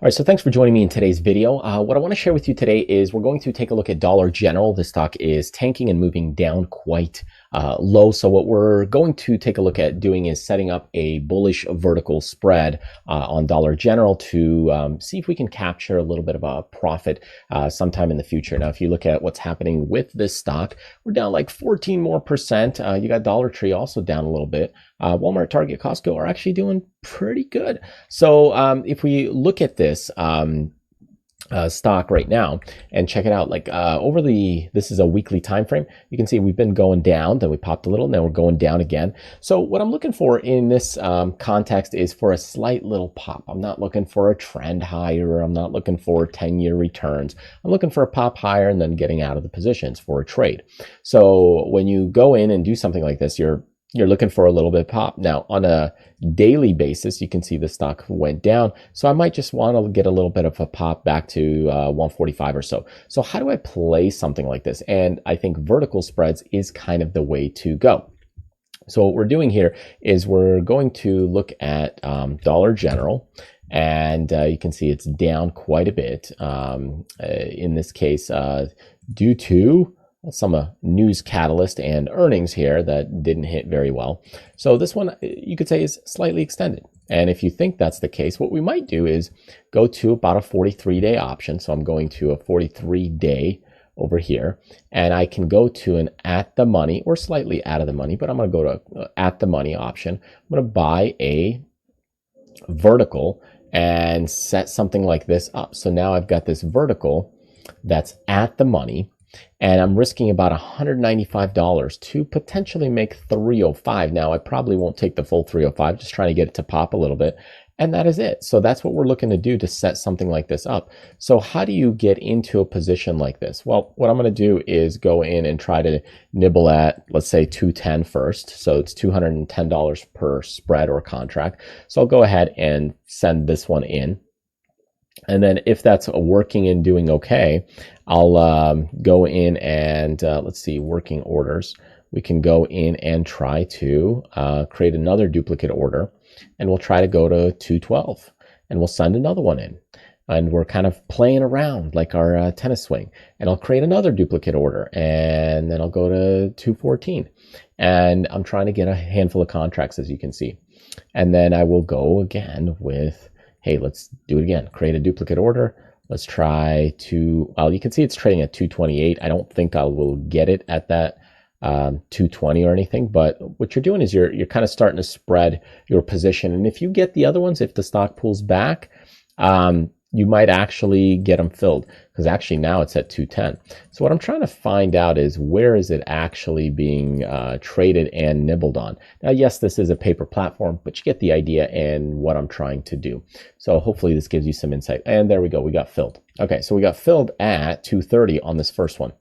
All right, so thanks for joining me in today's video. What I want to share with you today is we're going to take a look at Dollar General. The stock is tanking and moving down quite low. So what we're going to take a look at doing is setting up a bullish vertical spread on Dollar General to see if we can capture a little bit of a profit sometime in the future. Now, if you look at what's happening with this stock, we're down like 14 more percent. You got Dollar Tree also down a little bit. Walmart, Target, Costco are actually doing pretty good. So if we look at this stock right now and check it out, like this is a weekly time frame, you can see we've been going down, then we popped a little, now we're going down again. So what I'm looking for in this context is for a slight little pop. I'm not looking for a trend higher. I'm not looking for 10-year returns. I'm looking for a pop higher and then getting out of the positions for a trade. So when you go in and do something like this, you're looking for a little bit of pop. Now, on a daily basis, you can see the stock went down. So I might just want to get a little bit of a pop back to 145 or so. So how do I play something like this? And I think vertical spreads is kind of the way to go. So what we're doing here is we're going to look at Dollar General. And you can see it's down quite a bit in this case due to some news catalyst and earnings here that didn't hit very well. So this one, you could say, is slightly extended. And if you think that's the case, what we might do is go to about a 43-day option. So I'm going to a 43-day over here, and I can go to an at the money or slightly out of the money, but I'm going to go to at the money option. I'm going to buy a vertical and set something like this up. So now I've got this vertical that's at the money, and I'm risking about $195 to potentially make 305. Now, I probably won't take the full 305, just trying to get it to pop a little bit. And that is it. So that's what we're looking to do to set something like this up. So how do you get into a position like this? Well, what I'm going to do is go in and try to nibble at, let's say, 210 first. So it's $210 per spread or contract. So I'll go ahead and send this one in. And then if that's working and doing okay, I'll go in and let's see, working orders. We can go in and try to create another duplicate order, and we'll try to go to 212, and we'll send another one in. And we're kind of playing around like our tennis swing. And I'll create another duplicate order, and then I'll go to 214. And I'm trying to get a handful of contracts, as you can see. And then I will go again with, hey, let's do it again. Create a duplicate order. Let's try to, well, you can see it's trading at 228. I don't think I will get it at that 220 or anything, but what you're doing is you're kind of starting to spread your position. And if you get the other ones, if the stock pulls back, you might actually get them filled, because actually now it's at 210. So what I'm trying to find out is, where is it actually being traded and nibbled on? Now, yes, this is a paper platform, but you get the idea and what I'm trying to do. So hopefully this gives you some insight. And there we go, we got filled. Okay, so we got filled at 230 on this first one.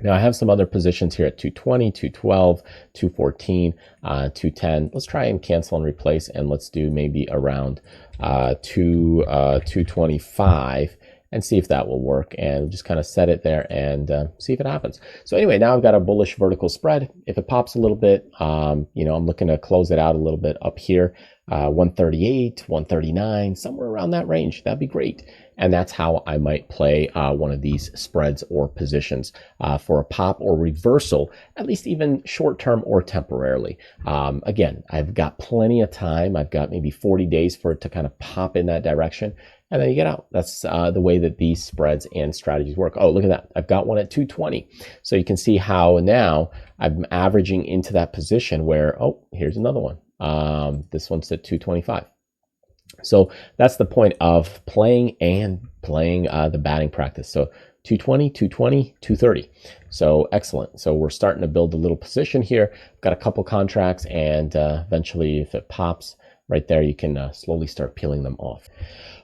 Now I have some other positions here at 220, 212, 214, 210. Let's try and cancel and replace, and let's do maybe around 225 and see if that will work, and just kind of set it there and see if it happens. So anyway, now I've got a bullish vertical spread. If it pops a little bit, I'm looking to close it out a little bit up here, 138, 139, somewhere around that range. That'd be great. And that's how I might play one of these spreads or positions for a pop or reversal, at least even short-term or temporarily. Again, I've got plenty of time. I've got maybe 40 days for it to kind of pop in that direction, and then you get out. That's the way that these spreads and strategies work. Oh, look at that. I've got one at 220. So you can see how now I'm averaging into that position where, oh, here's another one. This one's at 225. So that's the point of playing the batting practice. So 220, 220, 230. So excellent. So we're starting to build a little position here. Got a couple contracts, and eventually if it pops right there, you can slowly start peeling them off.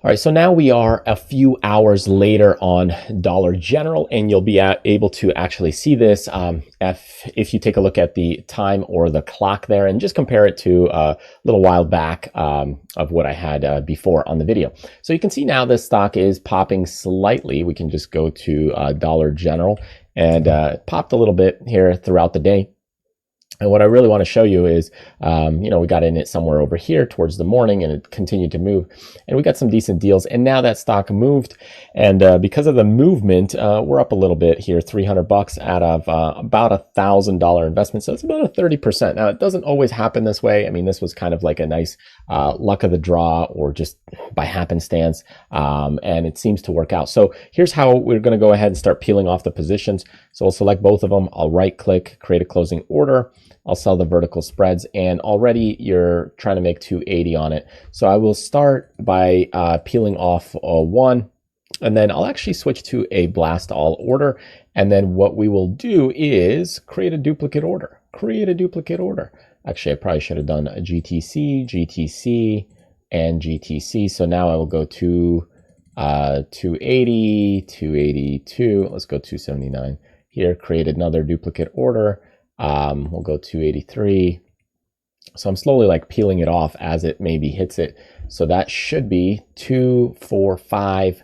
All right, so now we are a few hours later on Dollar General, and you'll be able to actually see this if you take a look at the time or the clock there and just compare it to a little while back of what I had before on the video. So you can see now this stock is popping slightly. We can just go to Dollar General, and it popped a little bit here throughout the day. And what I really want to show you is, we got in it somewhere over here towards the morning and it continued to move. And we got some decent deals. And now that stock moved. And because of the movement, we're up a little bit here, 300 bucks out of about $1,000 investment. So it's about a 30%. Now, it doesn't always happen this way. I mean, this was kind of like a nice luck of the draw or just by happenstance. And it seems to work out. So here's how we're going to go ahead and start peeling off the positions. So I'll select both of them. I'll right click, create a closing order. I'll sell the vertical spreads, and already you're trying to make 280 on it. So I will start by peeling off one, and then I'll actually switch to a blast all order. And then what we will do is create a duplicate order. Actually, I probably should have done a GTC, GTC, and GTC. So now I will go to 280, 282. Let's go 279 here. Create another duplicate order. We'll go 283. So I'm slowly like peeling it off as it maybe hits it. So that should be 2, 4, 5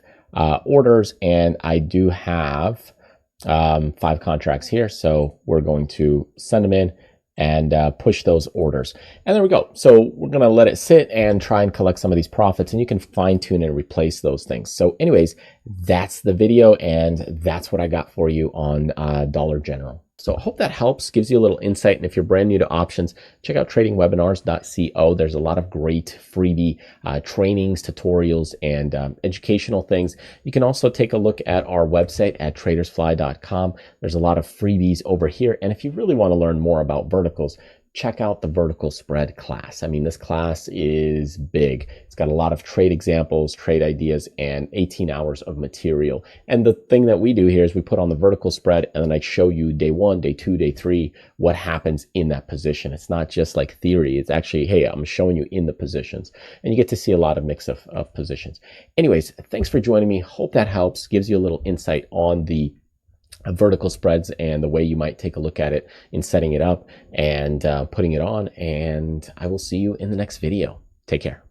orders. And I do have 5 contracts here. So we're going to send them in and push those orders. And there we go. So we're going to let it sit and try and collect some of these profits, and you can fine tune and replace those things. So anyways, that's the video, and that's what I got for you on Dollar General. So I hope that helps, gives you a little insight. And if you're brand new to options, check out tradingwebinars.co. There's a lot of great freebie trainings, tutorials, and educational things. You can also take a look at our website at tradersfly.com. There's a lot of freebies over here. And if you really want to learn more about verticals, check out the vertical spread class. I mean, this class is big. It's got a lot of trade examples, trade ideas, and 18 hours of material. And the thing that we do here is we put on the vertical spread, and then I show you day 1, day 2, day 3, what happens in that position. It's not just like theory. It's actually, hey, I'm showing you in the positions. And you get to see a lot of mix of positions. Anyways, thanks for joining me. Hope that helps, gives you a little insight on the vertical spreads and the way you might take a look at it in setting it up and putting it on. And I will see you in the next video. Take care.